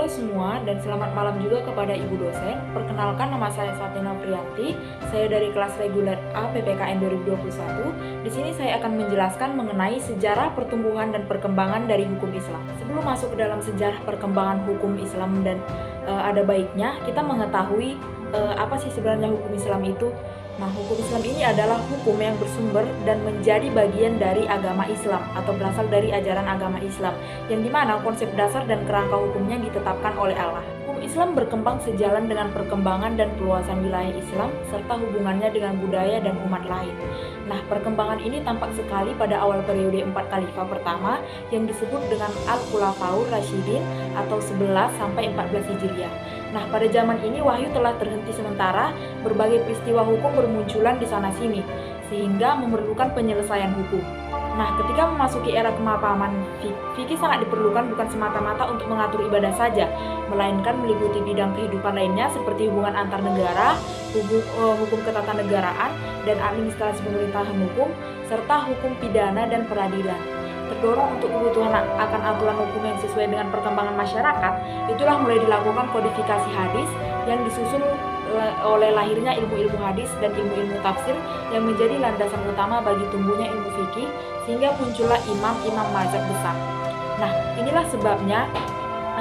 Halo semua dan selamat malam juga kepada Ibu dosen. Perkenalkan, nama saya Satina Priyanti. Saya dari kelas reguler A PPKN 2021. Di sini saya akan menjelaskan mengenai sejarah pertumbuhan dan perkembangan dari hukum Islam. Sebelum masuk ke dalam sejarah perkembangan hukum Islam dan ada baiknya kita mengetahui apa sih sebenarnya hukum Islam itu. Nah, hukum Islam ini adalah hukum yang bersumber dan menjadi bagian dari agama Islam atau berasal dari ajaran agama Islam, yang dimana konsep dasar dan kerangka hukumnya ditetapkan oleh Allah. Hukum Islam berkembang sejalan dengan perkembangan dan perluasan wilayah Islam serta hubungannya dengan budaya dan umat lain. Nah, perkembangan ini tampak sekali pada awal periode 4 Khalifah pertama yang disebut dengan Al-Khulafaur Rasyidin atau 11 sampai 14 Hijriah. Nah, pada zaman ini wahyu telah terhenti sementara, berbagai peristiwa hukum bermunculan di sana-sini, sehingga memerlukan penyelesaian hukum. Nah, ketika memasuki era kemapaman, fikih sangat diperlukan bukan semata-mata untuk mengatur ibadah saja, melainkan meliputi bidang kehidupan lainnya seperti hubungan antar negara, hukum ketatanegaraan, dan administrasi pemerintahan hukum, serta hukum pidana dan peradilan. Terdorong untuk kebutuhan akan aturan hukum yang sesuai dengan perkembangan masyarakat, itulah mulai dilakukan kodifikasi hadis yang disusul oleh lahirnya ilmu-ilmu hadis dan ilmu-ilmu tafsir yang menjadi landasan utama bagi tumbuhnya ilmu fikih, sehingga muncullah imam-imam mazhab besar. Nah, inilah sebabnya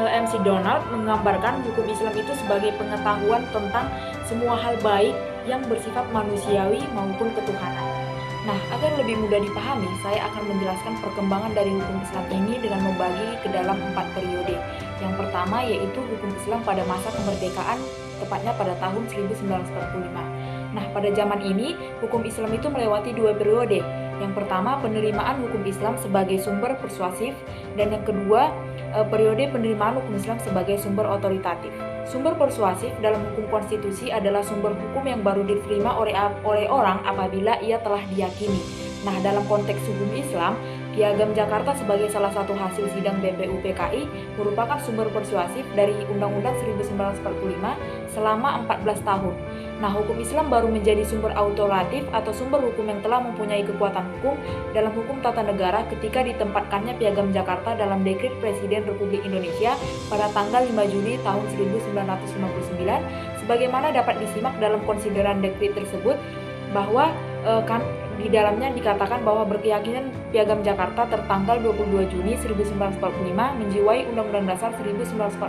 MC Donald menggambarkan hukum Islam itu sebagai pengetahuan tentang semua hal baik yang bersifat manusiawi maupun ketuhanan. Nah, agar lebih mudah dipahami, saya akan menjelaskan perkembangan dari hukum Islam ini dengan membagi ke dalam 4 periode. Yang pertama yaitu hukum Islam pada masa kemerdekaan, tepatnya pada tahun 1945. Nah, pada zaman ini, hukum Islam itu melewati 2 periode. Yang pertama, penerimaan hukum Islam sebagai sumber persuasif, dan yang kedua, periode penerimaan hukum Islam sebagai sumber otoritatif. Sumber persuasif dalam hukum konstitusi adalah sumber hukum yang baru diterima oleh orang apabila ia telah diyakini. Nah, dalam konteks hukum Islam, Piagam Jakarta sebagai salah satu hasil sidang BPUPKI merupakan sumber persuasif dari Undang-Undang 1945 selama 14 tahun. Nah, hukum Islam baru menjadi sumber autoritatif atau sumber hukum yang telah mempunyai kekuatan hukum dalam hukum tata negara ketika ditempatkannya Piagam Jakarta dalam Dekret Presiden Republik Indonesia pada tanggal 5 Juli tahun 1959, sebagaimana dapat disimak dalam konsideran dekret tersebut bahwa di dalamnya dikatakan bahwa berkeyakinan Piagam Jakarta tertanggal 22 Juni 1945 menjiwai Undang-Undang Dasar 1945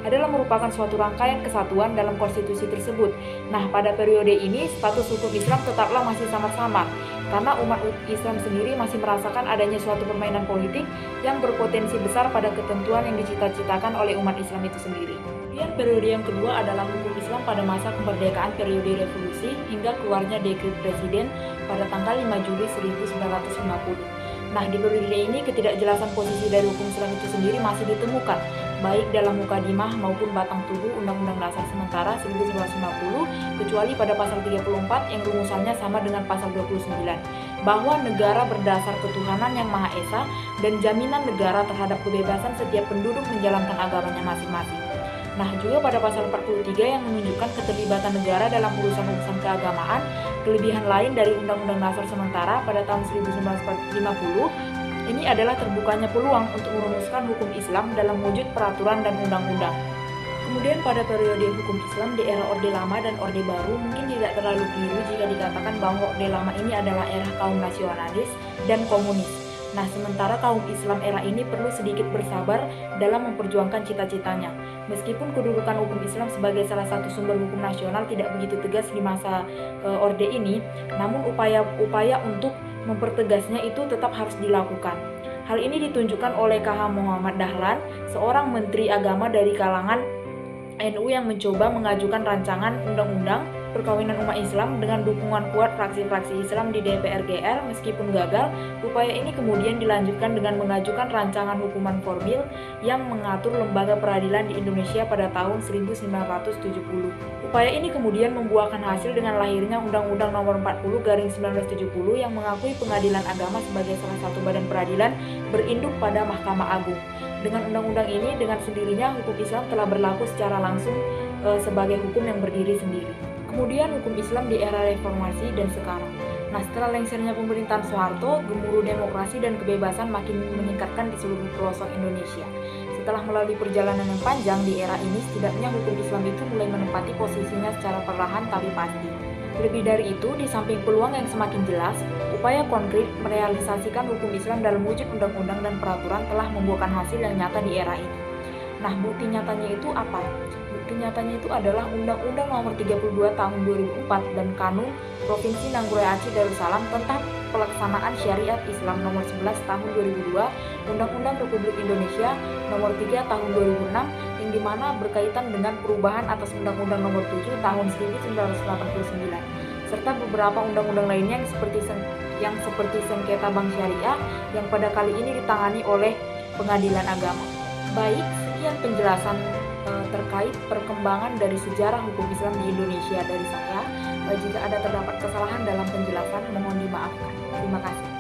adalah merupakan suatu rangkaian kesatuan dalam konstitusi tersebut. Nah, pada periode ini status hukum Islam tetaplah masih sangat samar karena umat Islam sendiri masih merasakan adanya suatu permainan politik yang berpotensi besar pada ketentuan yang dicita-citakan oleh umat Islam itu sendiri. Kemudian periode yang kedua adalah hukum Islam pada masa kemerdekaan periode revolusi hingga keluarnya Dekret Presiden pada tanggal 5 Juli 1950. Nah, di periode ini ketidakjelasan posisi dari hukum Islam itu sendiri masih ditemukan, baik dalam mukadimah maupun batang tubuh Undang-Undang Dasar Sementara 1950, kecuali pada pasal 34 yang rumusannya sama dengan pasal 29, bahwa negara berdasar ketuhanan yang Maha Esa dan jaminan negara terhadap kebebasan setiap penduduk menjalankan agamanya masing-masing. Nah, juga pada pasal 43 yang menunjukkan keterlibatan negara dalam urusan-urusan keagamaan, kelebihan lain dari Undang-Undang Dasar Sementara pada tahun 1950, ini adalah terbukanya peluang untuk merumuskan hukum Islam dalam wujud peraturan dan undang-undang. Kemudian pada periode hukum Islam di era Orde Lama dan Orde Baru, mungkin tidak terlalu keliru jika dikatakan bahwa Orde Lama ini adalah era kaum nasionalis dan komunis. Nah, sementara kaum Islam era ini perlu sedikit bersabar dalam memperjuangkan cita-citanya. Meskipun kedudukan hukum Islam sebagai salah satu sumber hukum nasional tidak begitu tegas di masa Orde ini, namun upaya-upaya untuk mempertegasnya itu tetap harus dilakukan. Hal ini ditunjukkan oleh KH Muhammad Dahlan, seorang menteri agama dari kalangan NU yang mencoba mengajukan rancangan undang-undang perkawinan umat Islam dengan dukungan kuat fraksi-fraksi Islam di DPR GR. Meskipun gagal, upaya ini kemudian dilanjutkan dengan mengajukan rancangan hukuman formil yang mengatur lembaga peradilan di Indonesia pada tahun 1970. Upaya ini kemudian membuahkan hasil dengan lahirnya Undang-Undang Nomor 40/1970 yang mengakui pengadilan agama sebagai salah satu badan peradilan berinduk pada Mahkamah Agung. Dengan undang-undang ini, dengan sendirinya hukum Islam telah berlaku secara langsung sebagai hukum yang berdiri sendiri. Kemudian hukum Islam di era reformasi dan sekarang. Nah, setelah lengsernya pemerintahan Soeharto, gemuruh demokrasi dan kebebasan makin meningkatkan di seluruh pelosok Indonesia. Setelah melalui perjalanan yang panjang di era ini, setidaknya hukum Islam itu mulai menempati posisinya secara perlahan tapi pasti. Lebih dari itu, di samping peluang yang semakin jelas, upaya konkret merealisasikan hukum Islam dalam wujud undang-undang dan peraturan telah membuahkan hasil yang nyata di era ini. Nah, bukti nyatanya itu apa? Bukti nyatanya itu adalah Undang-Undang Nomor 32 Tahun 2004 dan Kanun Provinsi Nanggroe Aceh Darussalam tentang Pelaksanaan Syariat Islam Nomor 11 Tahun 2002, Undang-Undang Republik Indonesia Nomor 3 Tahun 2006 yang dimana berkaitan dengan perubahan atas Undang-Undang Nomor 7 Tahun 1989 serta beberapa undang-undang lainnya yang seperti sengketa bank syariah yang pada kali ini ditangani oleh Pengadilan Agama. Baik, sekian penjelasan terkait perkembangan dari sejarah hukum Islam di Indonesia dari saya. Jika ada terdapat kesalahan dalam penjelasan, mohon dimaafkan. Terima kasih.